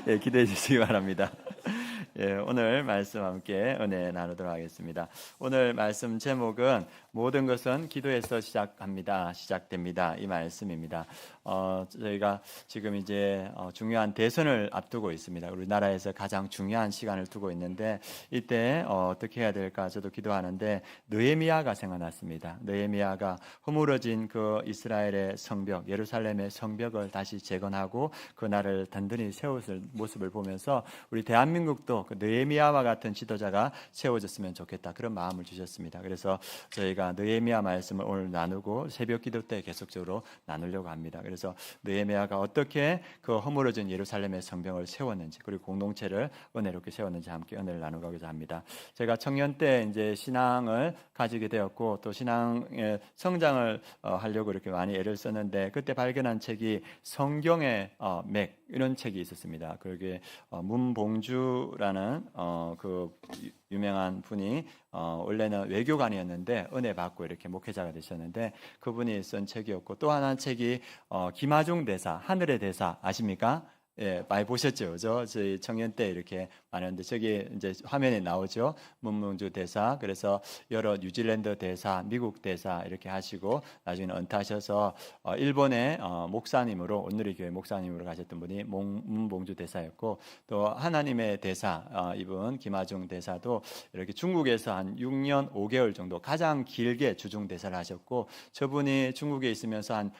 예, 기대해 주시기 바랍니다. 예, 오늘 말씀 함께 은혜 나누도록 하겠습니다. 오늘 말씀 제목은 모든 것은 기도에서 시작됩니다. 이 말씀입니다. 저희가 지금 이제 중요한 대선을 앞두고 있습니다. 우리나라에서 가장 중요한 시간을 두고 있는데 이때 어떻게 해야 될까 저도 기도하는데 느헤미야가 생각났습니다. 느헤미야가 허물어진 그 이스라엘의 성벽, 예루살렘의 성벽을 다시 재건하고 그 나라를 단단히 세웠을 모습을 보면서 우리 대한민국도 그 느헤미야와 같은 지도자가 세워졌으면 좋겠다, 그런 마음을 주셨습니다. 그래서 저희가 느헤미야 말씀을 오늘 나누고 새벽 기도 때 계속적으로 나누려고 합니다. 그래서 느헤미야가 어떻게 그 허물어진 예루살렘의 성벽을 세웠는지, 그리고 공동체를 은혜롭게 세웠는지 함께 은혜를 나누고자 합니다. 제가 청년 때 이제 신앙을 가지게 되었고 또 신앙의 성장을 하려고 이렇게 많이 애를 썼는데, 그때 발견한 책이 성경의 맥, 이런 책이 있었습니다. 그게 문봉주라는 그 유명한 분이 원래는 외교관이었는데 은혜 받고 이렇게 목회자가 되셨는데, 그분이 쓴 책이었고, 또 하나는 책이 김하중 대사, 하늘의 대사 아십니까? 예, 많이 보셨죠, 그죠? 저희 청년 때 이렇게 많은데 저기 이제 화면에 나오죠. 문봉주 대사. 그래서 여러 뉴질랜드 대사, 미국 대사 이렇게 하시고 나중에 은퇴하셔서 일본의 목사님으로, 온누리교회 목사님으로 가셨던 분이 문봉주 대사였고, 또 하나님의 대사 이분 김하중 대사도 이렇게 중국에서 한 6년 5개월 정도 가장 길게 주중 대사를 하셨고, 저분이 중국에 있으면서 한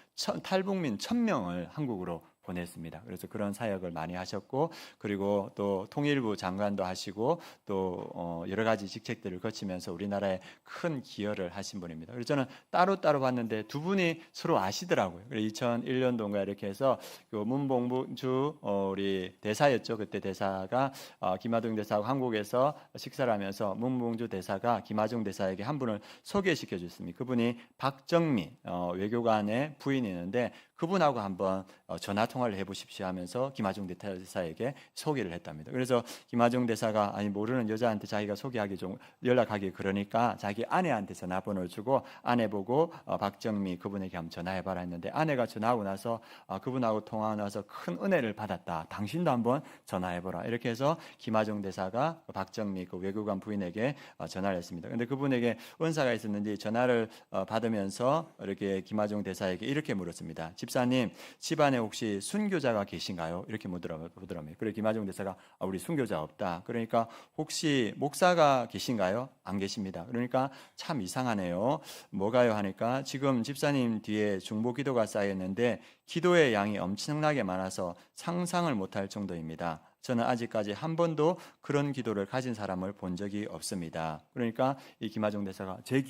탈북민 1000명을 한국으로 보냈습니다. 그래서 그런 사역을 많이 하셨고, 그리고 또 통일부 장관도 하시고 또 여러 가지 직책들을 거치면서 우리나라에 큰 기여를 하신 분입니다. 그래서 저는 따로따로 봤는데 두 분이 서로 아시더라고요. 그래서 2001년도인가 이렇게 해서 그 문봉주 우리 대사였죠. 그때 대사가 김하중 대사하고 한국에서 식사를 하면서 문봉주 대사가 김하중 대사에게 한 분을 소개시켜 줬습니다. 그분이 박정미 외교관의 부인이 있는데, 그분하고 한번 전화 통화를 해보십시오 하면서 김하중 대사에게 소개를 했답니다. 그래서 김하중 대사가 아니 모르는 여자한테 자기가 소개하기 좀 연락하기 그러니까 자기 아내한테 전화번호를 주고 아내 보고 박정미 그분에게 한번 전화해봐라 했는데, 아내가 전화하고 나서 그분하고 통화하고 나서 큰 은혜를 받았다, 당신도 한번 전화해보라, 이렇게 해서 김하중 대사가 박정미 그 외교관 부인에게 전화를 했습니다. 근데 그분에게 은사가 있었는지 전화를 받으면서 이렇게 김하중 대사에게 이렇게 물었습니다. 집사님, 집안에 혹시 순교자가 계신가요? 이렇게 묻더라고요. 그래 김하중 대사가 우리 순교자 없다. 그러니까 혹시 목사가 계신가요? 안 계십니다. 그러니까 참 이상하네요. 뭐가요? 하니까 지금 집사님 뒤에 중보 기도가 쌓였는데 기도의 양이 엄청나게 많아서 상상을 못할 정도입니다. 저는 아직까지 한 번도 그런 기도를 가진 사람을 본 적이 없습니다. 그러니까 이 김하중 대사가 제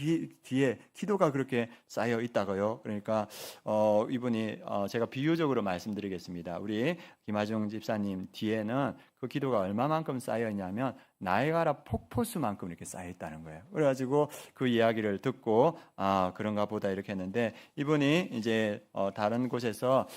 뒤에 기도가 그렇게 쌓여 있다고요. 그러니까 이분이 제가 비유적으로 말씀드리겠습니다. 우리 김하중 집사님 뒤에는 그 기도가 얼마만큼 쌓여 있냐면 나이가라 폭포수만큼 이렇게 쌓여 있다는 거예요. 그래가지고 그 이야기를 듣고 그런가 보다 이렇게 했는데, 이분이 이제 다른 곳에서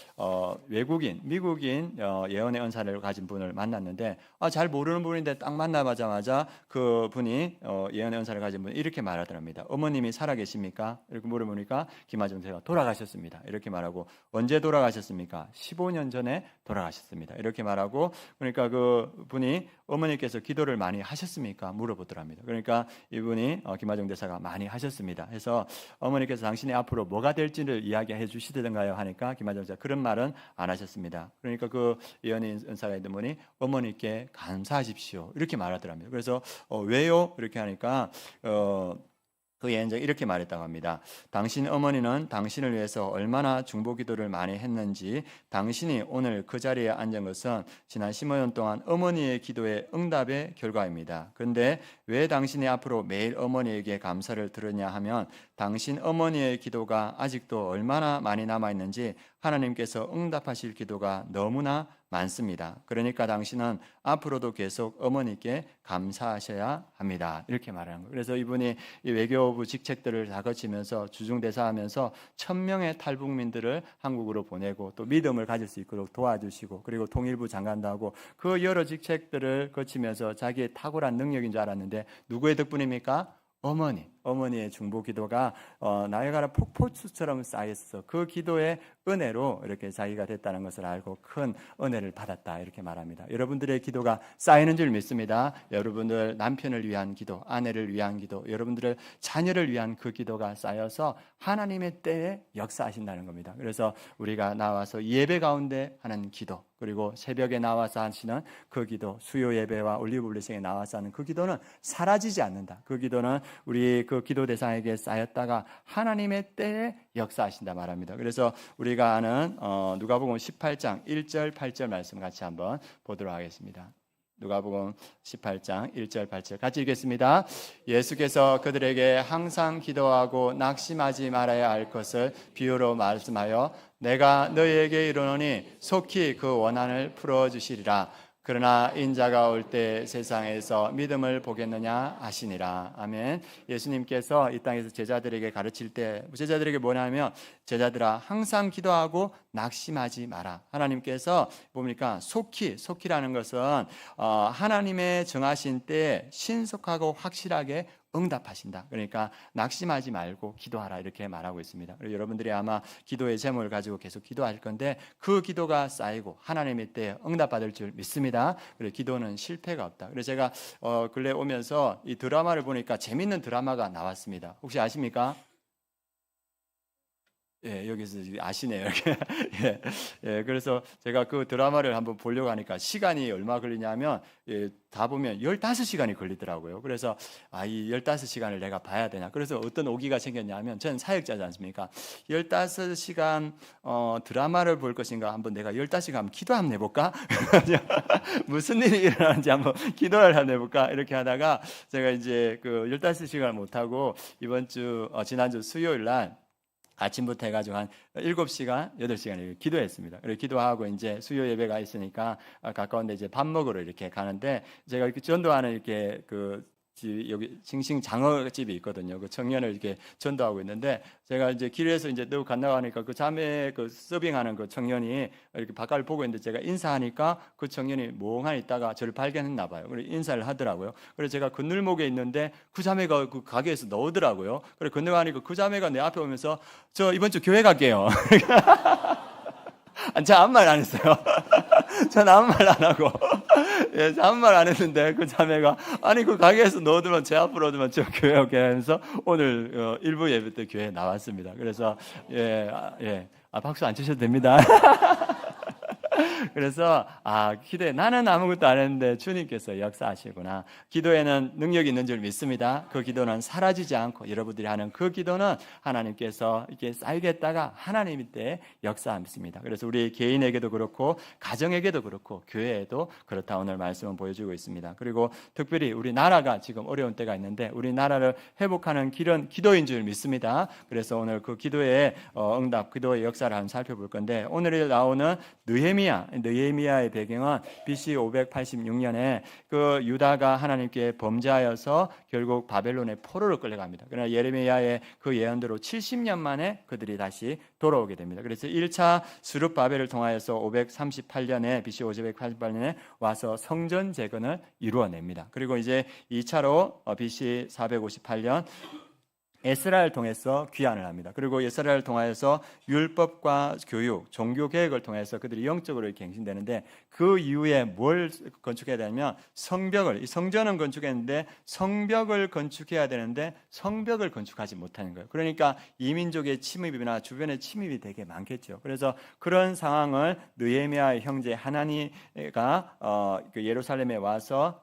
외국인, 미국인 예언의 은사를 가진 분을 만났는데 잘 모르는 분인데 딱 만나자마자 그 분이 예언의 은사를 가진 분이 이렇게 말하더랍니다. 어머님이 살아계십니까? 이렇게 물어보니까 김하중 대사가 돌아가셨습니다. 이렇게 말하고, 언제 돌아가셨습니까? 15년 전에 돌아가셨습니다. 이렇게 말하고, 그러니까 그 분이 어머니께서 기도를 많이 하셨습니까? 물어보더랍니다. 그러니까 이분이 김하중 대사가 많이 하셨습니다. 해서 어머니께서 당신이 앞으로 뭐가 될지를 이야기해 주시던가요? 하니까 김하중 대사가 그런 말은 안 하셨습니다. 그러니까 그 예언의 은사가 있는 분이 어머니께 감사하십시오, 이렇게 말하더랍니다. 그래서 왜요? 이렇게 하니까 그 예언자가 이렇게 말했다고 합니다. 당신 어머니는 당신을 위해서 얼마나 중보 기도를 많이 했는지, 당신이 오늘 그 자리에 앉은 것은 지난 15년 동안 어머니의 기도의 응답의 결과입니다. 그런데 왜 당신이 앞으로 매일 어머니에게 감사를 들으냐 하면, 당신 어머니의 기도가 아직도 얼마나 많이 남아있는지 하나님께서 응답하실 기도가 너무나 많습니다. 그러니까 당신은 앞으로도 계속 어머니께 감사하셔야 합니다. 이렇게 말하는 거예요. 그래서 이분이 이 외교부 직책들을 다 거치면서 주중대사하면서 1000명의 탈북민들을 한국으로 보내고 또 믿음을 가질 수 있도록 도와주시고, 그리고 통일부 장관도 하고 그 여러 직책들을 거치면서 자기의 탁월한 능력인 줄 알았는데 누구의 덕분입니까? 어머니. 어머니의 중보 기도가 나이아가라 폭포수처럼 쌓였어. 그 기도의 은혜로 이렇게 자기가 됐다는 것을 알고 큰 은혜를 받았다 이렇게 말합니다. 여러분들의 기도가 쌓이는 줄 믿습니다. 여러분들 남편을 위한 기도, 아내를 위한 기도, 여러분들의 자녀를 위한 그 기도가 쌓여서 하나님의 때에 역사하신다는 겁니다. 그래서 우리가 나와서 예배 가운데 하는 기도, 그리고 새벽에 나와서 하시는 그 기도, 수요 예배와 올리브 블레싱에 나와서 하는 그 기도는 사라지지 않는다. 그 기도는 우리 그 기도 대상에게 쌓였다가 하나님의 때에 역사하신다 말합니다. 그래서 우리가 아는 누가복음 18장 1절 8절 말씀 같이 한번 보도록 하겠습니다. 누가복음 18장 1절 8절 같이 읽겠습니다. 예수께서 그들에게 항상 기도하고 낙심하지 말아야 할 것을 비유로 말씀하여 내가 너희에게 이르노니 속히 그 원한을 풀어주시리라. 그러나 인자가 올 때 세상에서 믿음을 보겠느냐 하시니라. 아멘. 예수님께서 이 땅에서 제자들에게 가르칠 때 제자들에게 뭐냐면 제자들아 항상 기도하고 낙심하지 마라. 하나님께서 뭡니까? 속히라는 것은 하나님의 정하신 때에 신속하고 확실하게 응답하신다. 그러니까 낙심하지 말고 기도하라 이렇게 말하고 있습니다. 그리고 여러분들이 아마 기도의 제목을 가지고 계속 기도할 건데 그 기도가 쌓이고 하나님의 때에 응답받을 줄 믿습니다. 그리고 기도는 실패가 없다. 그래서 제가 근래 오면서 이 드라마를 보니까 재밌는 드라마가 나왔습니다. 혹시 아십니까? 예, 여기서 아시네요. 예, 예, 그래서 제가 그 드라마를 한번 보려고 하니까 시간이 얼마 걸리냐면, 다 보면 15시간이 걸리더라고요. 그래서, 이 15시간을 내가 봐야 되나. 그래서 어떤 오기가 생겼냐면, 저는 사역자지 않습니까? 15시간, 드라마를 볼 것인가 한번 내가 15시간 한번 기도 한번 해볼까? 무슨 일이 일어나는지 한번 기도를 한번 해볼까? 이렇게 하다가 제가 이제 그 15시간을 못하고 지난주 수요일 날 아침부터 해가지고 한 7시간, 8시간 기도했습니다. 그리고 기도하고 이제 수요 예배가 있으니까 가까운데 이제 밥 먹으러 이렇게 가는데 제가 이렇게 전도하는 이렇게 여기 싱싱 장어집이 있거든요. 그 청년을 이렇게 전도하고 있는데 제가 이제 길에서 이제 또 건너가니까 그 자매 그 서빙하는 그 청년이 이렇게 바깥을 보고 있는데 제가 인사하니까 그 청년이 멍하니 있다가 저를 발견했나 봐요. 그래서 인사를 하더라고요. 그래서 제가 그늘목에 있는데 그 자매가 그 가게에서 나오더라고요. 그래서 건너가니까 그 자매가 내 앞에 오면서 저 이번 주 교회 갈게요. 제가 아무 말 안 했어요. 저는 아무 말 안 하고, 예, 아무 말 안 했는데 그 자매가 아니 그 가게에서 넣어두면 제 앞으로 오면 저 교회 오게 하면서 오늘 일부 예배 때 교회에 나왔습니다. 그래서 박수 안 치셔도 됩니다. 그래서 기도에 나는 아무것도 안 했는데 주님께서 역사하시구나. 기도에는 능력이 있는 줄 믿습니다. 그 기도는 사라지지 않고 여러분들이 하는 그 기도는 하나님께서 이렇게 쌓이겠다가 하나님의 때에 역사하십니다. 그래서 우리 개인에게도 그렇고 가정에게도 그렇고 교회에도 그렇다 오늘 말씀은 보여주고 있습니다. 그리고 특별히 우리 나라가 지금 어려운 때가 있는데 우리 나라를 회복하는 길은 기도인 줄 믿습니다. 그래서 오늘 그 기도의 응답, 기도의 역사를 한번 살펴볼 건데 오늘 나오는 느헤미야의 배경은 BC 586년에 그 유다가 하나님께 범죄하여서 결국 바벨론의 포로로 끌려갑니다. 그러나 예레미야의 그 예언대로 70년 만에 그들이 다시 돌아오게 됩니다. 그래서 1차 수룹 바벨을 통하여서 538년에 BC 588년에 와서 성전 재건을 이루어냅니다. 그리고 이제 2차로 BC 458년 에스라를 통해서 귀환을 합니다. 그리고 에스라를 통하여서 율법과 교육, 종교 개혁을 통해서 그들이 영적으로 이렇게 갱신되는데 그 이후에 뭘 건축해야 되냐면 성전은 건축했는데 성벽을 건축해야 되는데 성벽을 건축하지 못하는 거예요. 그러니까 이민족의 침입이나 주변의 침입이 되게 많겠죠. 그래서 그런 상황을 느헤미야의 형제 하나니가 예루살렘에 와서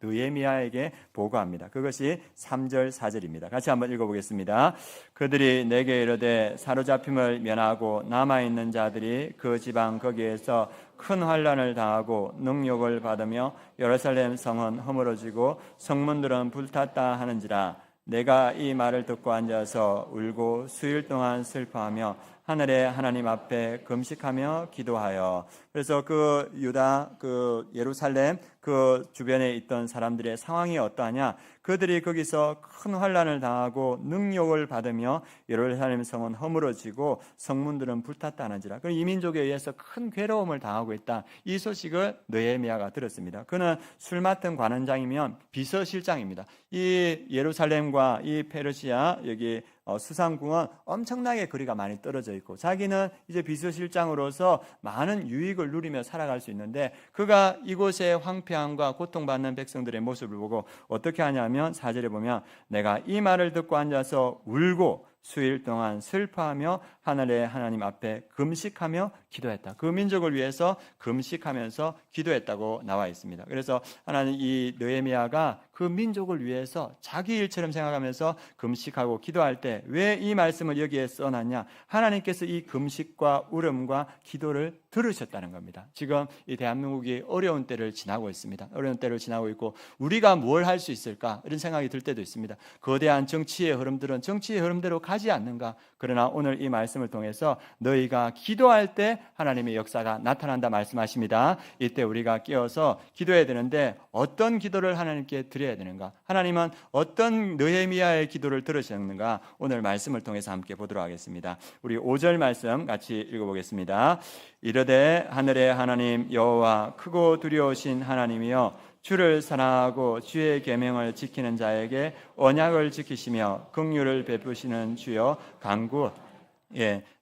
느헤미야에게 보고합니다. 그것이 3절 4절입니다. 같이 한번 읽어보겠습니다. 그들이 내게 이르되 사로잡힘을 면하고 남아있는 자들이 그 지방 거기에서 큰 환난을 당하고 능욕을 받으며 예루살렘 성은 허물어지고 성문들은 불탔다 하는지라. 내가 이 말을 듣고 앉아서 울고 수일 동안 슬퍼하며 하늘의 하나님 앞에 금식하며 기도하여. 그래서 그 유다, 그 예루살렘 그 주변에 있던 사람들의 상황이 어떠하냐? 그들이 거기서 큰 환난을 당하고 능욕을 받으며 예루살렘 성은 허물어지고 성문들은 불탔다는지라. 그 이민족에 의해서 큰 괴로움을 당하고 있다. 이 소식을 느헤미야가 들었습니다. 그는 술 맡은 관원장이면 비서실장입니다. 이 예루살렘과 이 페르시아 여기 수상궁은 엄청나게 거리가 많이 떨어져 있고 자기는 이제 비서실장으로서 많은 유익을 누리며 살아갈 수 있는데 그가 이곳의 황폐함과 고통받는 백성들의 모습을 보고 어떻게 하냐면 4절에 보면 내가 이 말을 듣고 앉아서 울고 수일 동안 슬퍼하며 하늘의 하나님 앞에 금식하며 기도했다. 그 민족을 위해서 금식하면서 기도했다고 나와 있습니다. 그래서 하나님 이 느헤미야가 그 민족을 위해서 자기 일처럼 생각하면서 금식하고 기도할 때 왜 이 말씀을 여기에 써놨냐? 하나님께서 이 금식과 울음과 기도를 들으셨다는 겁니다. 지금 이 대한민국이 어려운 때를 지나고 있습니다. 어려운 때를 지나고 있고 우리가 뭘 할 수 있을까? 이런 생각이 들 때도 있습니다. 거대한 정치의 흐름들은 정치의 흐름대로 가지 않는가? 그러나 오늘 이 말씀을 통해서 너희가 기도할 때 하나님의 역사가 나타난다 말씀하십니다. 이때 우리가 깨어서 기도해야 되는데 어떤 기도를 하나님께 드려야 되는가? 하나님은 어떤 느헤미야의 기도를 들으셨는가? 오늘 말씀을 통해서 함께 보도록 하겠습니다. 우리 5절 말씀 같이 읽어보겠습니다. 이르되 하늘의 하나님 여호와 크고 두려우신 하나님이여 주를 사랑하고 주의 계명을 지키는 자에게 언약을 지키시며 긍휼을 베푸시는 주여 간구.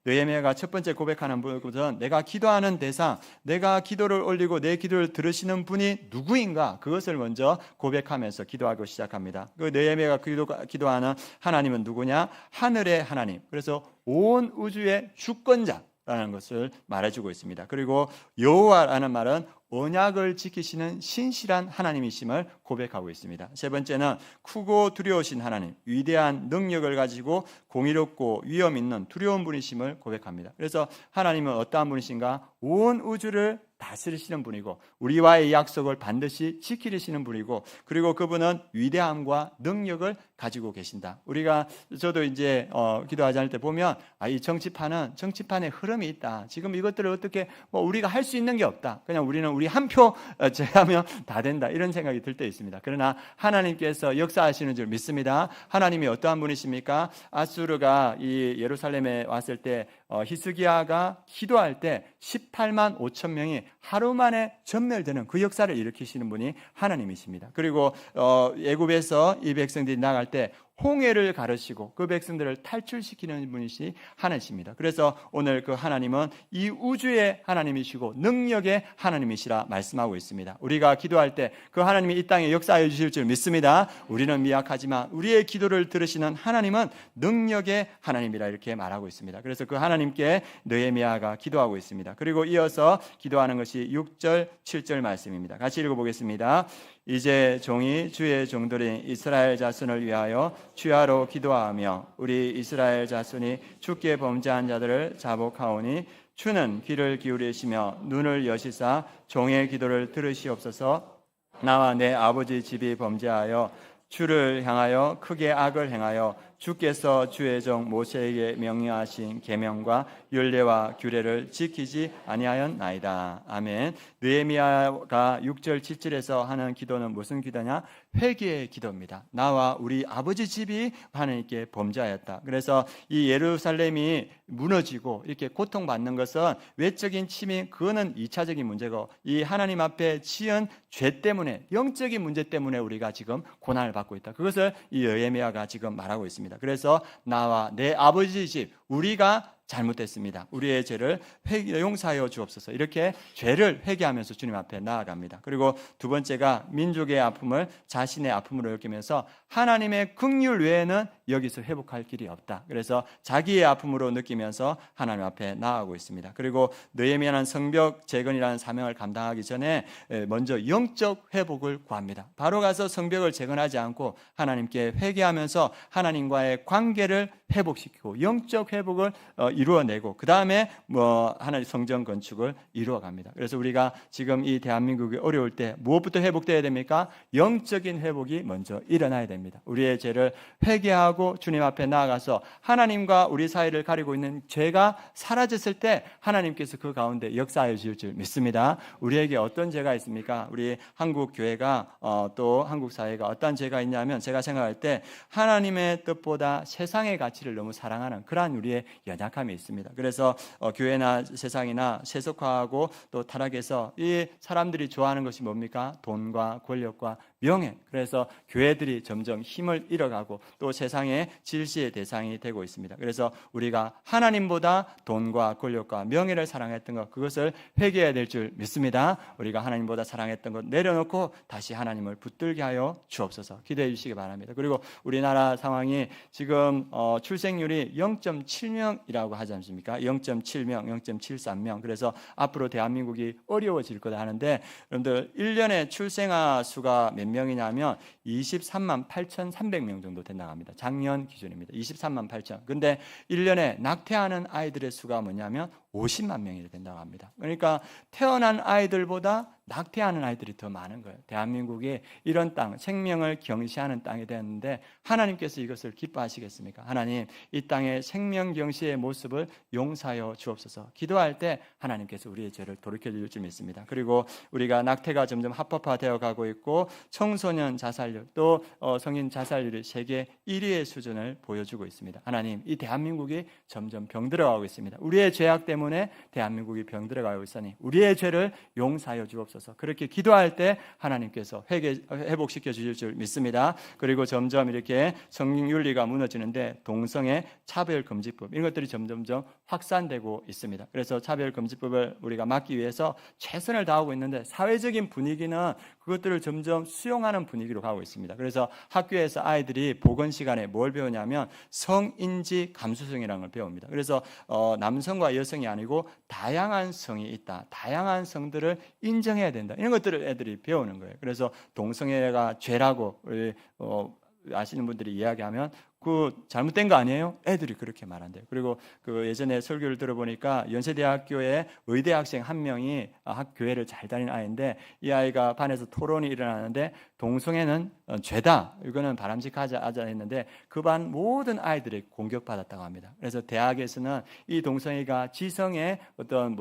느헤미야가 첫 번째 고백하는 것은 내가 기도하는 대상, 내가 기도를 올리고 내 기도를 들으시는 분이 누구인가? 그것을 먼저 고백하면서 기도하고 시작합니다. 그 느헤미야가 기도하는 하나님은 누구냐? 하늘의 하나님. 그래서 온 우주의 주권자라는 것을 말해주고 있습니다. 그리고 여호와라는 말은 언약을 지키시는 신실한 하나님이심을 고백하고 있습니다. 세 번째는 크고 두려우신 하나님, 위대한 능력을 가지고 공의롭고 위엄 있는 두려운 분이심을 고백합니다. 그래서 하나님은 어떠한 분이신가? 온 우주를 다스리시는 분이고 우리와의 약속을 반드시 지키시는 분이고 그리고 그분은 위대함과 능력을 가지고 계신다. 저도 이제 기도하지 않을 때 보면 이 정치판에 흐름이 있다. 지금 이것들을 어떻게 우리가 할 수 있는 게 없다. 그냥 우리는 우리 한 표 제하면 다 된다. 이런 생각이 들 때 있습니다. 그러나 하나님께서 역사하시는 줄 믿습니다. 하나님이 어떠한 분이십니까? 아수르가 이 예루살렘에 왔을 때 히스기야가 기도할 때 18만 5천 명이 하루 만에 전멸되는 그 역사를 일으키시는 분이 하나님이십니다. 그리고 애굽에서 이 백성들이 나갈 때 홍해를 가르시고 그 백성들을 탈출시키는 분이시 하나님이십니다. 그래서 오늘 그 하나님은 이 우주의 하나님이시고 능력의 하나님이시라 말씀하고 있습니다. 우리가 기도할 때 그 하나님이 이 땅에 역사해 주실 줄 믿습니다. 우리는 미약하지만 우리의 기도를 들으시는 하나님은 능력의 하나님이라 이렇게 말하고 있습니다. 그래서 그 하나님께 느헤미야가 기도하고 있습니다. 그리고 이어서 기도하는 것이 6절, 7절 말씀입니다. 같이 읽어보겠습니다. 이제 종이 주의 종들인 이스라엘 자손을 위하여 주야로 기도하며 우리 이스라엘 자손이 주께 범죄한 자들을 자복하오니 주는 귀를 기울이시며 눈을 여시사 종의 기도를 들으시옵소서. 나와 내 아버지 집이 범죄하여 주를 향하여 크게 악을 행하여 주께서 주의 종 모세에게 명령하신 계명과 율례와 규례를 지키지 아니하였나이다. 아멘. 느헤미야가 6절 7절에서 하는 기도는 무슨 기도냐? 회개의 기도입니다. 나와 우리 아버지 집이 하나님께 범죄하였다. 그래서 이 예루살렘이 무너지고 이렇게 고통받는 것은 외적인 침해, 그거는 2차적인 문제고 이 하나님 앞에 지은 죄 때문에, 영적인 문제 때문에 우리가 지금 고난을 받고 있다. 그것을 이 느헤미야가 지금 말하고 있습니다. 그래서 나와 내 아버지 집, 우리가 잘못됐습니다. 우리의 죄를 용서하여 주옵소서. 이렇게 죄를 회개하면서 주님 앞에 나아갑니다. 그리고 두 번째가 민족의 아픔을 자신의 아픔으로 여기면서 하나님의 긍휼 외에는 여기서 회복할 길이 없다. 그래서 자기의 아픔으로 느끼면서 하나님 앞에 나아가고 있습니다. 그리고 느헤미야는 성벽 재건이라는 사명을 감당하기 전에 먼저 영적 회복을 구합니다. 바로 가서 성벽을 재건하지 않고 하나님께 회개하면서 하나님과의 관계를 회복시키고 영적 회복을 이루어내고 그 다음에 하나님 성전 건축을 이루어갑니다. 그래서 우리가 지금 이 대한민국이 어려울 때 무엇부터 회복되어야 됩니까? 영적인 회복이 먼저 일어나야 됩니다. 우리의 죄를 회개하고 주님 앞에 나아가서 하나님과 우리 사이를 가리고 있는 죄가 사라졌을 때 하나님께서 그 가운데 역사하여 주실 줄 믿습니다. 우리에게 어떤 죄가 있습니까? 우리 한국 교회가 또 한국 사회가 어떤 죄가 있냐면 제가 생각할 때 하나님의 뜻보다 세상의 가치를 너무 사랑하는 그러한 우리의 연약함이 있습니다. 그래서 교회나 세상이나 세속화하고 또 타락해서 이 사람들이 좋아하는 것이 뭡니까? 돈과 권력과 명예. 그래서 교회들이 점점 힘을 잃어가고 또 세상의 질시의 대상이 되고 있습니다. 그래서 우리가 하나님보다 돈과 권력과 명예를 사랑했던 것, 그것을 회개해야 될 줄 믿습니다. 우리가 하나님보다 사랑했던 것 내려놓고 다시 하나님을 붙들게 하여 주옵소서. 기도해 주시기 바랍니다. 그리고 우리나라 상황이 지금 출생률이 0.7명이라고 하지 않습니까? 0.7명, 0.73명. 그래서 앞으로 대한민국이 어려워질 거다 하는데, 여러분들 1년에 출생아 수가 몇 명이냐면 23만 8,300명 정도 된다고 합니다. 작년 기준입니다. 23만 8천. 근데 1년에 낙태하는 아이들의 수가 뭐냐면 50만 명이 된다고 합니다. 그러니까 태어난 아이들보다 낙태하는 아이들이 더 많은 거예요. 대한민국이 이런 땅, 생명을 경시하는 땅이 되었는데 하나님께서 이것을 기뻐하시겠습니까? 하나님, 이 땅의 생명 경시의 모습을 용서하여 주옵소서. 기도할 때 하나님께서 우리의 죄를 돌이켜 줄 믿습니다. 그리고 우리가 낙태가 점점 합법화되어 가고 있고 청소년 자살률 또 성인 자살률이 세계 1위의 수준을 보여주고 있습니다. 하나님, 이 대한민국이 점점 병들어가고 있습니다. 우리의 죄악 때문에 대한민국이 병들어가고 있으니 우리의 죄를 용서하여 주옵소서. 그렇게 기도할 때 하나님께서 회복시켜 주실 줄 믿습니다. 그리고 점점 이렇게 성윤리가 무너지는데 동성애 차별금지법 이런 것들이 점점점 확산되고 있습니다. 그래서 차별금지법을 우리가 막기 위해서 최선을 다하고 있는데 사회적인 분위기는 그것들을 점점 수용하는 분위기로 가고 있습니다. 그래서 학교에서 아이들이 보건 시간에 뭘 배우냐면 성인지 감수성이라는 걸 배웁니다. 그래서 남성과 여성이 아니고 다양한 성이 있다. 다양한 성들을 인정해야 된다. 이런 것들을 애들이 배우는 거예요. 그래서 동성애가 죄라고 우리 아시는 분들이 이야기하면 그 잘못된 거 아니에요? 애들이 그렇게 말한대요. 그리고 그 예전에 설교를 들어보니까 연세대학교에 의대 학생 한 명이 교회를 잘 다니는 아이인데 이 아이가 반에서 토론이 일어나는데 동성애는 죄다, 이거는 바람직하지 않아 했는데 그 반 모든 아이들이 공격받았다고 합니다. 그래서 대학에서는 이 동성애가 지성의 어떤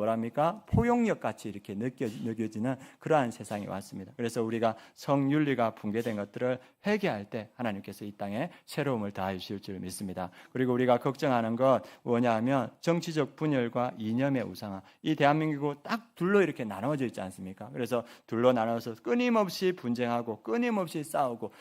포용력 같이 이렇게 느껴지는 그러한 세상이 왔습니다. 그래서 우리가 성윤리가 붕괴된 것들을 회개할 때 하나님께서 이 땅에 새로움을 다해 주실 줄 믿습니다. 그리고 우리가 걱정하는 것 뭐냐 하면 정치적 분열과 이념의 우상화. 이 대한민국이 딱 둘로 이렇게 나눠져 있지 않습니까? 그래서 둘로 나눠서 끊임없이 분쟁하고 끊임없이 싸우고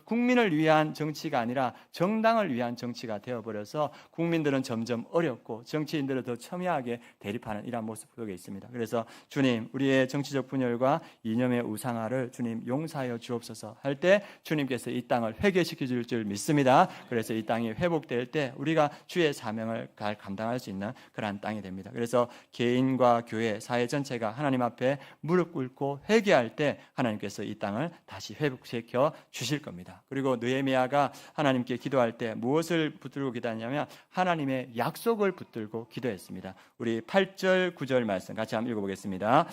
국민을 위한 정치가 아니라 정당을 위한 정치가 되어버려서 국민들은 점점 어렵고 정치인들은 더 첨예하게 대립하는 이런 모습 속에 있습니다. 그래서 주님, 우리의 정치적 분열과 이념의 우상화를 주님 용서하여 주옵소서 할 때 주님께서 이 땅을 회개시켜 줄 줄 믿습니다. 그래서 이 땅이 회복될 때 우리가 주의 사명을 감당할 수 있는 그러한 땅이 됩니다. 그래서 개인과 교회, 사회 전체가 하나님 앞에 무릎 꿇고 회개할 때 하나님께서 이 땅을 다시 회복시켜 주실 겁니다. 그리고 느헤미야가 하나님께 기도할 때 무엇을 붙들고 기도하냐면 하나님의 약속을 붙들고 기도했습니다. 우리 8절, 9절 말씀 같이 한번 읽어보겠습니다.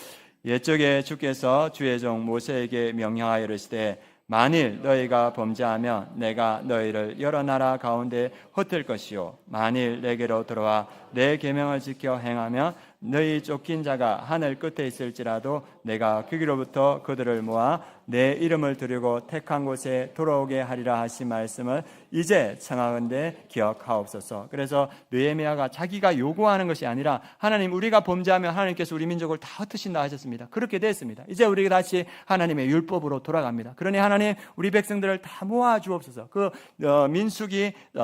옛적에 주께서 주의 종 모세에게 명령하여 이르시되 만일 너희가 범죄하면 내가 너희를 여러 나라 가운데 흩을 것이요 만일 내게로 들어와 내 계명을 지켜 행하면 너희 쫓긴 자가 하늘 끝에 있을지라도 내가 거기로부터 그들을 모아 내 이름을 드리고 택한 곳에 돌아오게 하리라 하신 말씀을 이제 청하건대 기억하옵소서. 그래서 느헤미야가 자기가 요구하는 것이 아니라 하나님, 우리가 범죄하면 하나님께서 우리 민족을 다 흩으신다 하셨습니다. 그렇게 됐습니다. 이제 우리가 다시 하나님의 율법으로 돌아갑니다. 그러니 하나님, 우리 백성들을 다 모아 주옵소서. 그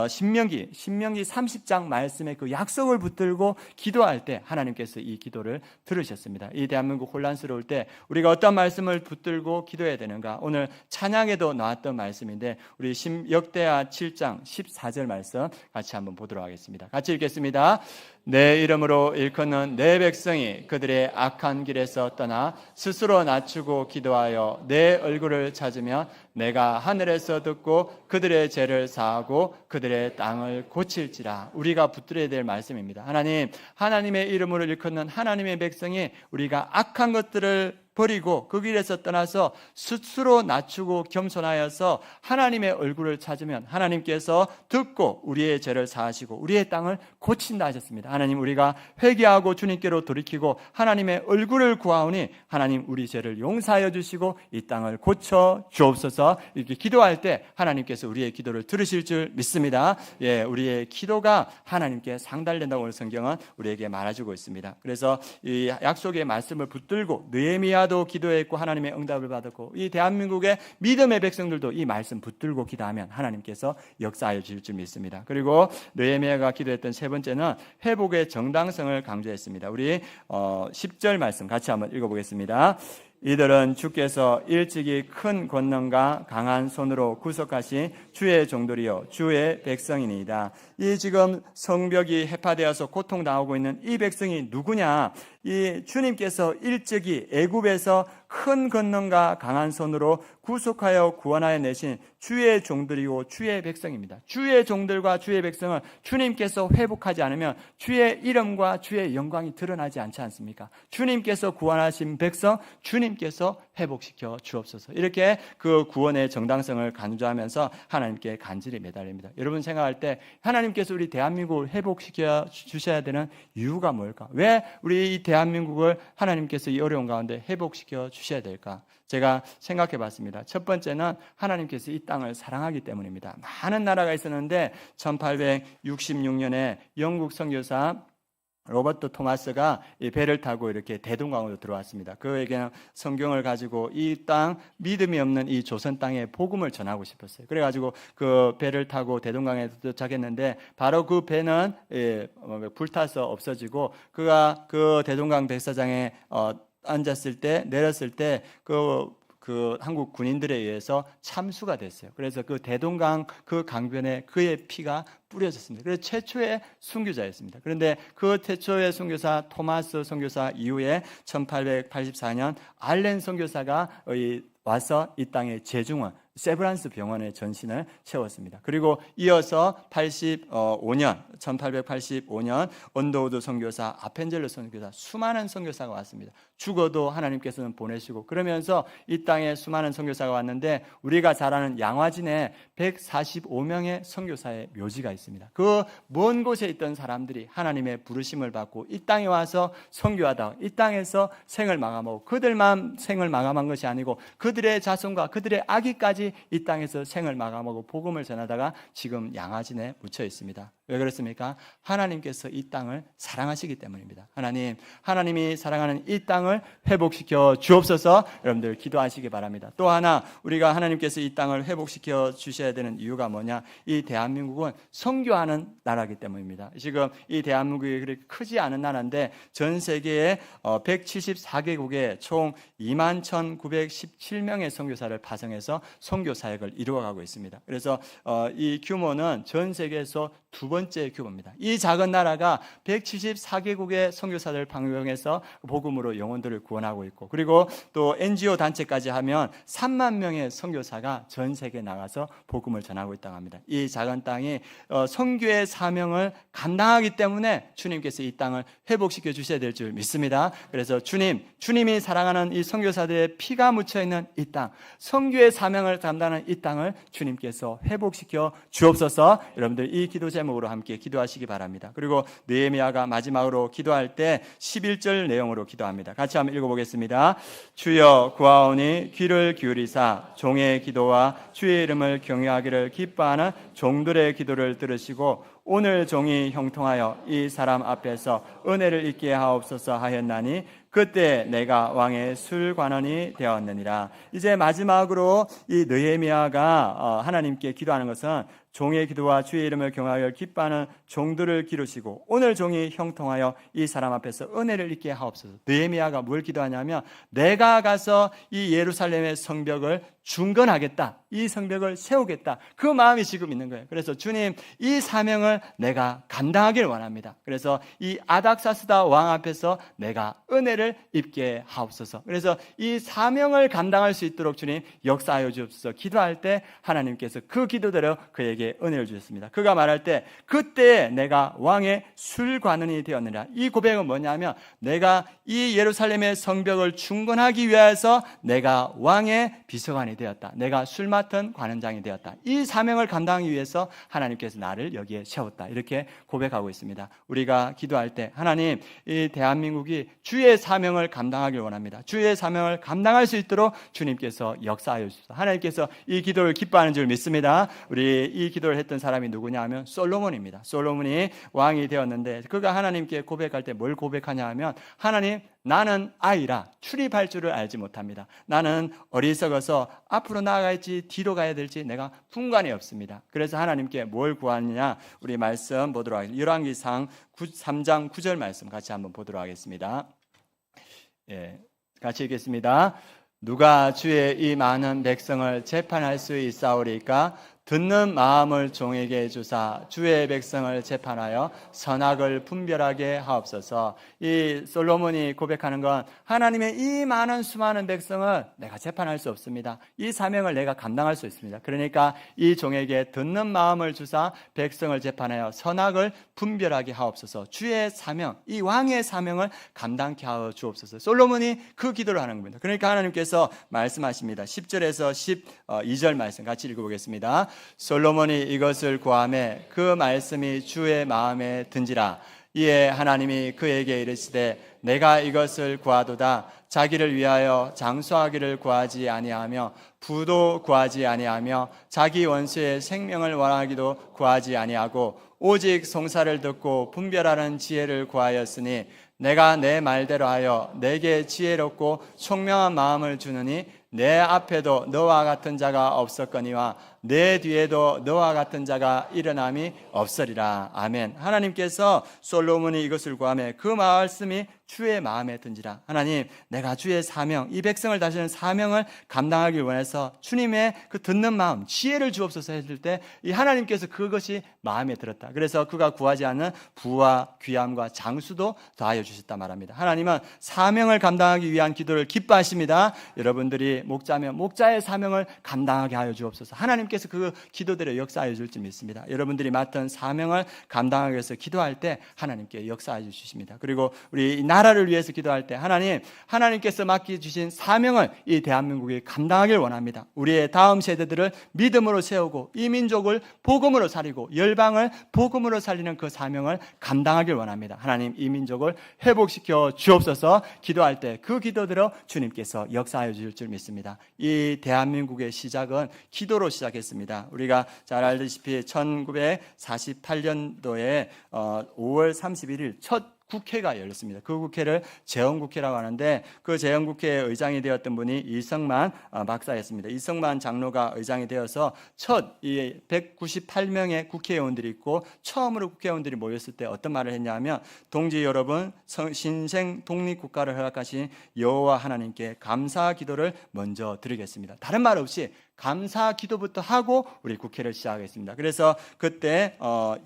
신명기 30장 말씀의 그 약속을 붙들고 기도할 때 하나님께서 하나님께서 이 기도를 들으셨습니다. 이 대한민국 혼란스러울 때 우리가 어떤 말씀을 붙들고 기도해야 되는가? 오늘 찬양에도 나왔던 말씀인데 우리 역대하 7장 14절 말씀 같이 한번 보도록 하겠습니다. 같이 읽겠습니다. 내 이름으로 일컫는 내 백성이 그들의 악한 길에서 떠나 스스로 낮추고 기도하여 내 얼굴을 찾으면 내가 하늘에서 듣고 그들의 죄를 사하고 그들의 땅을 고칠지라. 우리가 붙들어야 될 말씀입니다. 하나님의 이름으로 일컫는 하나님의 백성이 우리가 악한 것들을 버리고 그 길에서 떠나서 스스로 낮추고 겸손하여서 하나님의 얼굴을 찾으면 하나님께서 듣고 우리의 죄를 사하시고 우리의 땅을 고친다 하셨습니다. 하나님, 우리가 회개하고 주님께로 돌이키고 하나님의 얼굴을 구하오니 하나님 우리 죄를 용서하여 주시고 이 땅을 고쳐 주옵소서. 이렇게 기도할 때 하나님께서 우리의 기도를 들으실 줄 믿습니다. 우리의 기도가 하나님께 상달된다고 오늘 성경은 우리에게 말해주고 있습니다. 그래서 이 약속의 말씀을 붙들고 느헤미야도 기도했고 하나님의 응답을 받았고 이 대한민국의 믿음의 백성들도 이 말씀 붙들고 기도하면 하나님께서 역사하여 주실 줄 믿습니다. 그리고 느헤미야가 기도했던 세 번째는 회복의 정당성을 강조했습니다. 우리 10절 말씀 같이 한번 읽어보겠습니다. 이들은 주께서 일찍이 큰 권능과 강한 손으로 구속하신 주의 종들이요 주의 백성이니이다. 이 지금 성벽이 해파되어서 고통당하고 있는 이 백성이 누구냐? 이 주님께서 일찍이 애굽에서 큰 권능과 강한 손으로 구속하여 구원하여 내신 주의 종들이고 주의 백성입니다. 주의 종들과 주의 백성을 주님께서 회복하지 않으면 주의 이름과 주의 영광이 드러나지 않지 않습니까? 주님께서 구원하신 백성 주님께서 회복시켜 주옵소서. 이렇게 그 구원의 정당성을 강조하면서 하나님께 간절히 매달립니다. 여러분 생각할 때 하나님께서 우리 대한민국을 회복시켜 주셔야 되는 이유가 뭘까? 왜 우리 이 대한민국을 하나님께서 이 어려운 가운데 회복시켜 주셔야 될까? 제가 생각해 봤습니다. 첫 번째는 하나님께서 이 땅을 사랑하기 때문입니다. 많은 나라가 있었는데 1866년에 영국 선교사 로버트 토마스가 이 배를 타고 이렇게 대동강으로 들어왔습니다. 그에게는 성경을 가지고 이 땅, 믿음이 없는 이 조선 땅에 복음을 전하고 싶었어요. 그래가지고 그 배를 타고 대동강에 도착했는데 바로 그 배는 불타서 없어지고 그가 그 대동강 백사장에 앉았을 때, 내렸을 때 그 한국 군인들에 의해서 참수가 됐어요. 그래서 그 대동강 그 강변에 그의 피가 뿌려졌습니다. 그래서 최초의 순교자였습니다. 그런데 그 최초의 순교사 토마스 선교사 이후에 1884년 알렌 선교사가 와서 이 땅의 재중원 세브란스 병원에 전신을 채웠습니다. 그리고 이어서 1885년 언더우드 선교사, 아펜젤러 선교사, 수많은 선교사가 왔습니다. 죽어도 하나님께서는 보내시고 그러면서 이 땅에 수많은 선교사가 왔는데 우리가 잘 아는 양화진에 145명의 선교사의 묘지가 있습니다. 그 먼 곳에 있던 사람들이 하나님의 부르심을 받고 이 땅에 와서 선교하다 이 땅에서 생을 마감하고 그들만 생을 마감한 것이 아니고 그들의 자손과 그들의 아기까지 이 땅에서 생을 마감하고 복음을 전하다가 지금 양화진에 묻혀 있습니다. 왜 그렇습니까? 하나님께서 이 땅을 사랑하시기 때문입니다. 하나님이 사랑하는 이 땅을 회복시켜 주옵소서. 여러분들 기도하시기 바랍니다. 또 하나 우리가 하나님께서 이 땅을 회복시켜 주셔야 되는 이유가 뭐냐? 이 대한민국은 선교하는 나라이기 때문입니다. 지금 이 대한민국이 그렇게 크지 않은 나라인데 전 세계에 174개국에 총 21,917명의 선교사를 파송해서 선교 사역을 이루어가고 있습니다. 그래서 이 규모는 전 세계에서 두 번째 규모입니다. 이 작은 나라가 174개국의 선교사들을 방영해서 복음으로 영혼들을 구원하고 있고 그리고 또 NGO 단체까지 하면 3만 명의 선교사가 전 세계에 나가서 복음을 전하고 있다고 합니다. 이 작은 땅이 선교의 사명을 감당하기 때문에 주님께서 이 땅을 회복시켜 주셔야 될 줄 믿습니다. 그래서 주님이 사랑하는 이 선교사들의 피가 묻혀있는 이 땅, 선교의 사명을 감당하는 이 땅을 주님께서 회복시켜 주옵소서. 여러분들 이 기도 제목으로 함께 기도하시기 바랍니다. 그리고 느헤미야가 마지막으로 기도할 때 11절 내용으로 기도합니다. 같이 한번 읽어보겠습니다. 주여 구하오니 귀를 기울이사 종의 기도와 주의 이름을 경외하기를 기뻐하는 종들의 기도를 들으시고 오늘 종이 형통하여 이 사람 앞에서 은혜를 잊게 하옵소서 하였나니 그때 내가 왕의 술관원이 되었느니라. 이제 마지막으로 이 느헤미야가 하나님께 기도하는 것은 종의 기도와 주의 이름을 경하여 기뻐하는 종들을 기르시고 오늘 종이 형통하여 이 사람 앞에서 은혜를 입게 하옵소서. 느헤미야가 뭘 기도하냐면 내가 가서 이 예루살렘의 성벽을 중건하겠다, 이 성벽을 세우겠다, 그 마음이 지금 있는 거예요. 그래서 주님, 이 사명을 내가 감당하길 원합니다. 그래서 이 아닥사스다 왕 앞에서 내가 은혜를 입게 하옵소서. 그래서 이 사명을 감당할 수 있도록 주님 역사하여 주옵소서. 기도할 때 하나님께서 그 기도대로 그에게 은혜를 주셨습니다. 그가 말할 때 그때 내가 왕의 술관원이 되었느라. 이 고백은 뭐냐면 내가 이 예루살렘의 성벽을 중건하기 위해서 내가 왕의 비서관이 되었다, 내가 술 맡은 관원장이 되었다. 이 사명을 감당하기 위해서 하나님께서 나를 여기에 세웠다, 이렇게 고백하고 있습니다. 우리가 기도할 때 하나님, 이 대한민국이 주의 사명을 감당하길 원합니다. 주의 사명을 감당할 수 있도록 주님께서 역사하여 주소서. 하나님께서 이 기도를 기뻐하는 줄 믿습니다. 우리 이 기도를 했던 사람이 누구냐 하면 솔로몬입니다. 솔로몬이 왕이 되었는데 그가 하나님께 고백할 때 뭘 고백하냐 하면 하나님, 나는 아이라 출입할 줄을 알지 못합니다. 나는 어리석어서 앞으로 나아갈지 뒤로 가야 될지 내가 분간이 없습니다. 그래서 하나님께 뭘 구하느냐, 우리 말씀 보도록 하겠습니다. 열왕기상 3장 9절 말씀 같이 한번 보도록 하겠습니다. 같이 읽겠습니다. 누가 주의 이 많은 백성을 재판할 수 있사오리까? 듣는 마음을 종에게 주사 주의 백성을 재판하여 선악을 분별하게 하옵소서. 이 솔로몬이 고백하는 건 하나님의 이 많은 수많은 백성을 내가 재판할 수 없습니다. 이 사명을 내가 감당할 수 있습니다. 그러니까 이 종에게 듣는 마음을 주사 백성을 재판하여 선악을 분별하게 하옵소서. 주의 사명, 이 왕의 사명을 감당케 하여 주옵소서. 솔로몬이 그 기도를 하는 겁니다. 그러니까 하나님께서 말씀하십니다. 10절에서 12절 말씀 같이 읽어보겠습니다. 솔로몬이 이것을 구하매 그 말씀이 주의 마음에 든지라. 이에 하나님이 그에게 이르시되 내가 이것을 구하도다. 자기를 위하여 장수하기를 구하지 아니하며 부도 구하지 아니하며 자기 원수의 생명을 원하기도 구하지 아니하고 오직 송사를 듣고 분별하는 지혜를 구하였으니 내가 내 말대로 하여 내게 지혜롭고 총명한 마음을 주느니 내 앞에도 너와 같은 자가 없었거니와 내 뒤에도 너와 같은 자가 일어남이 없으리라. 아멘. 하나님께서 솔로몬이 이것을 구하며 그 말씀이 주의 마음에 든지라. 하나님, 내가 주의 사명, 이 백성을 다스리는 사명을 감당하기 원해서 주님의 그 듣는 마음, 지혜를 주옵소서 했을 때 이 하나님께서 그것이 마음에 들었다. 그래서 그가 구하지 않는 부와 귀함과 장수도 더하여 주셨다 말합니다. 하나님은 사명을 감당하기 위한 기도를 기뻐하십니다. 여러분들이 목자면 목자의 사명을 감당하게 하여 주옵소서. 하나님께서 그 기도대로 역사하여 줄지 믿습니다. 여러분들이 맡은 사명을 감당하기 위해서 기도할 때 하나님께 역사하여 주십니다. 그리고 우리 나라를 위해서 기도할 때 하나님께서 맡겨주신 사명을 이 대한민국이 감당하길 원합니다. 우리의 다음 세대들을 믿음으로 세우고 이 민족을 복음으로 살리고 열방을 복음으로 살리는 그 사명을 감당하길 원합니다. 하나님, 이 민족을 회복시켜 주옵소서. 기도할 때 그 기도대로 주님께서 역사하여 주실 줄 믿습니다. 이 대한민국의 시작은 기도로 시작했습니다. 우리가 잘 알다시피 1948년도에 5월 31일 첫 국회가 열렸습니다. 그 국회를 재헌국회라고 하는데 그 재헌국회의 의장이 되었던 분이 이성만 박사였습니다. 이성만 장로가 의장이 되어서 첫 이 198명의 국회의원들이 있고 처음으로 국회의원들이 모였을 때 어떤 말을 했냐면 동지 여러분, 신생 독립국가를 허락하신 여호와 하나님께 감사 기도를 먼저 드리겠습니다. 다른 말 없이 감사 기도부터 하고 우리 국회를 시작하겠습니다. 그래서 그때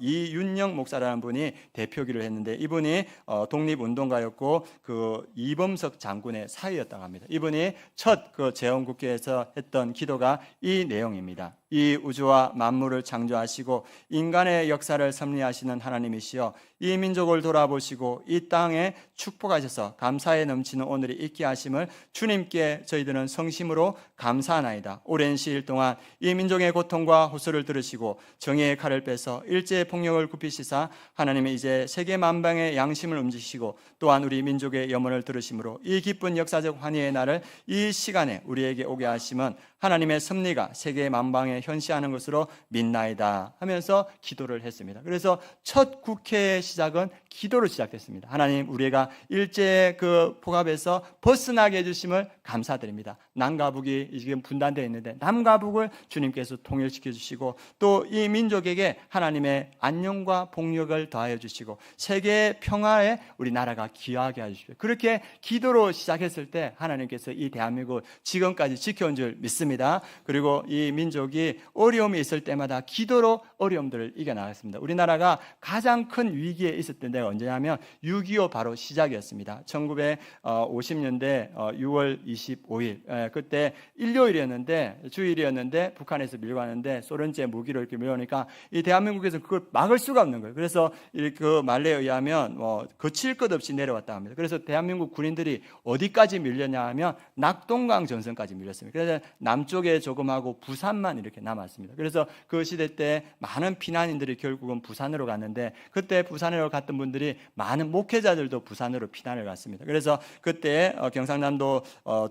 이윤영 목사라는 분이 대표기를 했는데 이분이 독립운동가였고 그 이범석 장군의 사위였다고 합니다. 이분이 첫 그 재헌국회에서 했던 기도가 이 내용입니다. 이 우주와 만물을 창조하시고 인간의 역사를 섭리하시는 하나님이시여, 이 민족을 돌아보시고 이 땅에 축복하셔서 감사에 넘치는 오늘이 있게 하심을 주님께 저희들은 성심으로 감사하나이다. 오랜 시일 동안 이 민족의 고통과 호소를 들으시고 정의의 칼을 빼서 일제의 폭력을 굽히시사 하나님이 이제 세계 만방의 양심을 움직이시고 또한 우리 민족의 염원을 들으심으로 이 기쁜 역사적 환희의 날을 이 시간에 우리에게 오게 하심은 하나님의 섭리가 세계 만방에 땅에 현시하는 것으로 믿나이다 하면서 기도를 했습니다. 그래서 첫 국회의 시작은 기도로 시작됐습니다. 하나님, 우리가 일제의 그 폭압에서 벗어나게 해주심을 감사드립니다. 남과 북이 지금 분단되어 있는데 남과 북을 주님께서 통일시켜 주시고 또 이 민족에게 하나님의 안녕과 복력을 더하여 주시고 세계의 평화에 우리나라가 기여하게 해주십시오. 그렇게 기도로 시작했을 때 하나님께서 이 대한민국을 지금까지 지켜온 줄 믿습니다. 그리고 이 민족이 어려움이 있을 때마다 기도로 어려움들을 이겨나갔습니다. 우리나라가 가장 큰 위기에 있었던 데가 언제냐면 6.25 바로 시작이었습니다. 1950년대 6월 25일 그때 일요일이었는데 주일이었는데 북한에서 밀고 왔는데 소련제 무기로 이렇게 밀어오니까 이 대한민국에서 그걸 막을 수가 없는 거예요. 그래서 그 말레에 의하면 거칠 것 없이 내려왔다 합니다. 그래서 대한민국 군인들이 어디까지 밀렸냐 하면 낙동강 전선까지 밀렸습니다. 그래서 남쪽에 조금 하고 부산만 이렇게 남았습니다. 그래서 그 시대 때 많은 피난인들이 결국은 부산으로 갔는데 그때 부산으로 갔던 분들이 많은 목회자들도 부산으로 피난을 갔습니다. 그래서 그때 경상남도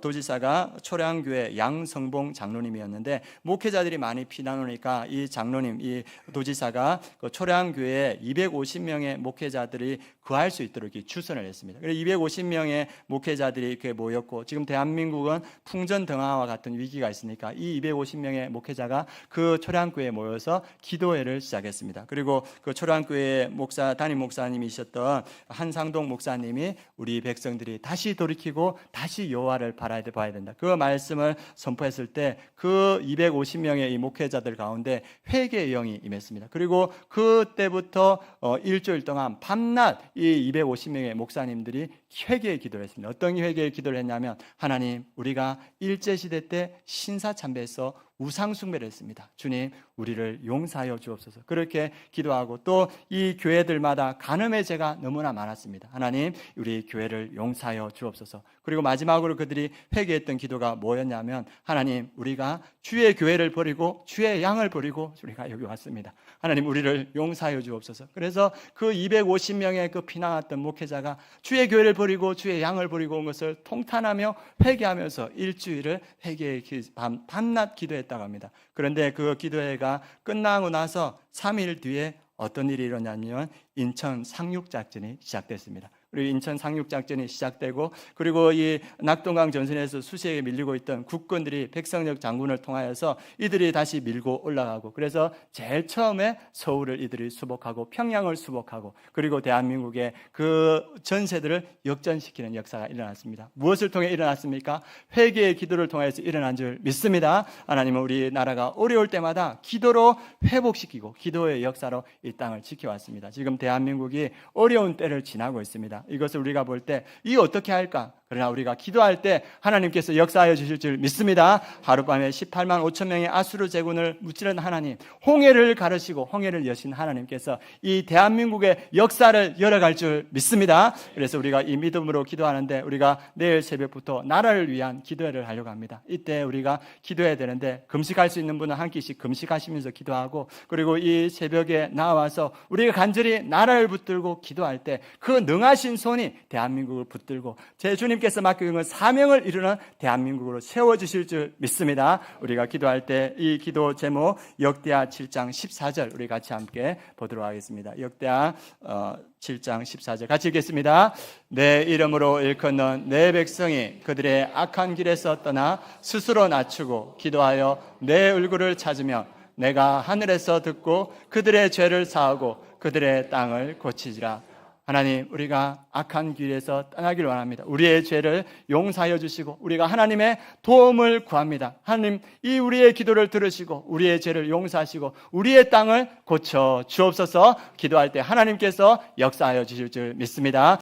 도지사가 초량교회 양성봉 장로님이었는데 목회자들이 많이 피난 오니까 이 장로님, 이 도지사가 그 초량교회에 250명의 목회자들이 거할 수 있도록 이렇게 추선을 했습니다. 그래서 250명의 목회자들이 이렇게 모였고 지금 대한민국은 풍전등화와 같은 위기가 있으니까 이 250명의 목회자가 그 초량교회에 모여서 기도회를 시작했습니다. 그리고 그 초량교회 담임 목사님이셨던 한상동 목사님이 우리 백성들이 다시 돌이키고 다시 여호와를 봐야 된다. 그 말씀을 선포했을 때 그 250명의 이 목회자들 가운데 회개의 영이 임했습니다. 그리고 그때부터 일주일 동안 밤낮 이 250명의 목사님들이 회개의 기도를 했습니다. 어떤 회개의 기도를 했냐면 하나님, 우리가 일제시대 때 신사참배에서 우상숭배를 했습니다. 주님, 우리를 용서하여 주옵소서. 그렇게 기도하고 또 이 교회들마다 간음의 죄가 너무나 많았습니다. 하나님, 우리 교회를 용서하여 주옵소서. 그리고 마지막으로 그들이 회개했던 기도가 뭐였냐면 하나님, 우리가 주의 교회를 버리고 주의 양을 버리고 우리가 여기 왔습니다. 하나님, 우리를 용서하여 주옵소서. 그래서 그 250명의 그 피난왔던 목회자가 주의 교회를 버리고 주의 양을 버리고 온 것을 통탄하며 회개하면서 일주일을 회개의 밤낮 기도했다고 합니다. 그런데 그 기도회가 끝나고 나서 3일 뒤에 어떤 일이 일어나냐면 인천 상륙작전이 시작됐습니다. 그리고 인천 상륙작전이 시작되고 그리고 이 낙동강 전선에서 수시에 밀리고 있던 국군들이 백성혁 장군을 통하여서 이들이 다시 밀고 올라가고 그래서 제일 처음에 서울을 이들이 수복하고 평양을 수복하고 그리고 대한민국의 그 전세들을 역전시키는 역사가 일어났습니다. 무엇을 통해 일어났습니까? 회개의 기도를 통해서 일어난 줄 믿습니다. 하나님은 우리나라가 어려울 때마다 기도로 회복시키고 기도의 역사로 이 땅을 지켜왔습니다. 지금 대한민국이 어려운 때를 지나고 있습니다. 이것을 우리가 볼 때 이 어떻게 할까? 그러나 우리가 기도할 때 하나님께서 역사하여 주실 줄 믿습니다. 하룻밤에 18만 5천 명의 아수르 제군을 무찌른 하나님, 홍해를 가르시고 홍해를 여신 하나님께서 이 대한민국의 역사를 열어갈 줄 믿습니다. 그래서 우리가 이 믿음으로 기도하는데 우리가 내일 새벽부터 나라를 위한 기도회를 하려고 합니다. 이때 우리가 기도해야 되는데 금식할 수 있는 분은 한 끼씩 금식하시면서 기도하고 그리고 이 새벽에 나와서 우리가 간절히 나라를 붙들고 기도할 때 그 능하신 손이 대한민국을 붙들고 제 주님께서 맡기는 사명을 이루는 대한민국으로 세워주실 줄 믿습니다. 우리가 기도할 때 이 기도 제목 역대하 7장 14절 우리 같이 함께 보도록 하겠습니다. 역대하 7장 14절 같이 읽겠습니다. 내 이름으로 일컫는 내 백성이 그들의 악한 길에서 떠나 스스로 낮추고 기도하여 내 얼굴을 찾으며 내가 하늘에서 듣고 그들의 죄를 사하고 그들의 땅을 고치지라. 하나님, 우리가 악한 길에서 떠나기를 원합니다. 우리의 죄를 용서하여 주시고 우리가 하나님의 도움을 구합니다. 하나님, 이 우리의 기도를 들으시고 우리의 죄를 용서하시고 우리의 땅을 고쳐 주옵소서. 기도할 때 하나님께서 역사하여 주실 줄 믿습니다.